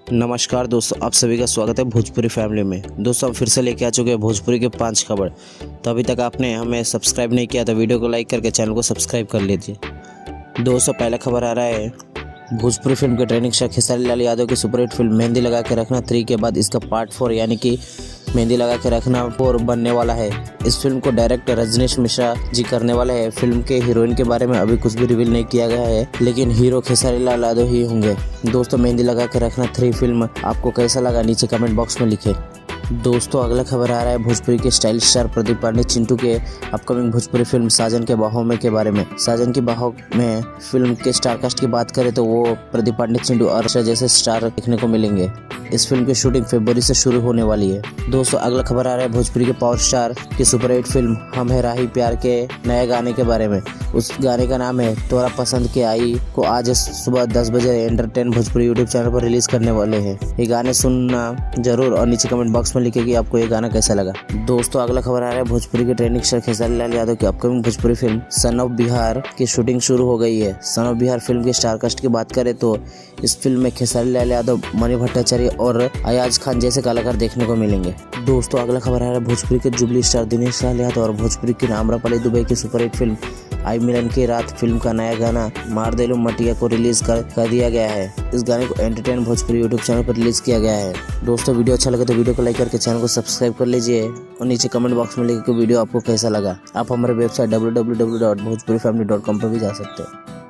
नमस्कार दोस्तों, आप सभी का स्वागत है भोजपुरी फैमिली में। दोस्तों हम फिर से लेके आ चुके हैं भोजपुरी के 5 खबर। तो अभी तक आपने हमें सब्सक्राइब नहीं किया तो वीडियो को लाइक करके चैनल को सब्सक्राइब कर लीजिए। दोस्तों पहला खबर आ रहा है, भोजपुरी फिल्म के ट्रेंडिंग स्टार खेसारी लाल यादव की सुपरहिट फिल्म मेहंदी लगा के रखना 3 के बाद इसका पार्ट 4 यानी कि मेहंदी लगा के रखना 4 बनने वाला है। इस फिल्म को डायरेक्टर रजनीश मिश्रा जी करने वाले हैं। फिल्म के हीरोइन के बारे में अभी कुछ भी रिवील नहीं किया गया है, लेकिन हीरो खेसारी लाल यादव ही होंगे। दोस्तों मेहंदी लगा के रखना 3 फिल्म आपको कैसा लगा, नीचे कमेंट बॉक्स में लिखें। दोस्तों अगला खबर आ रहा है, भोजपुरी के स्टाइल स्टार प्रदीप पांडे चिंटू के अपकमिंग भोजपुरी फिल्म साजन के बाहों में के बारे में। साजन की बाहों में फिल्म के स्टार कास्ट की बात करें तो वो प्रदीप पांडे, चिंटू और अक्षय जैसे स्टार देखने को मिलेंगे। इस फिल्म की शूटिंग फरवरी से शुरू होने वाली है। दोस्तों अगला खबर आ रहा है, भोजपुरी के पावर स्टार की सुपरहिट फिल्म हम है राही प्यार के नए गाने के बारे में। उस गाने का नाम है तोरा पसंद के आई, को आज सुबह 10 बजे एंटरटेन भोजपुरी यूट्यूब चैनल पर रिलीज करने वाले हैं। ये गाने सुनना जरूर और नीचे कमेंट बॉक्स में लिखे कि आपको ये गाना कैसा लगा। दोस्तों अगला खबर आ रहा है, भोजपुरी के ट्रेंडिंग स्टार खेसारी लाल यादव की upcoming Bhojpuri film son of Bihar की शूटिंग शुरू हो गई है। सन ऑफ बिहार फिल्म के स्टार कास्ट की बात करें तो इस फिल्म में खेसारी लाल यादव, मणि भट्टाचार्य और अयाज खान जैसे कलाकार देखने को मिलेंगे। दोस्तों अगला खबर आ रहा है, भोजपुरी के जुबली स्टार दिनेश लाल यादव और भोजपुरी की आम्रपाली दुबे की सुपरहिट फिल्म आई मिलन की रात फिल्म का नया गाना मार देलू मटिया को रिलीज कर दिया गया है। इस गाने को एंटरटेन भोजपुरी यूट्यूब चैनल पर रिलीज किया गया है। दोस्तों वीडियो अच्छा लगे तो वीडियो को लाइक करके चैनल को सब्सक्राइब कर लीजिए और नीचे कमेंट बॉक्स में लिखिए कि वीडियो आपको कैसा लगा। आप हमारे वेबसाइट www.bhojpurifamily.com पर भी जा सकते हैं।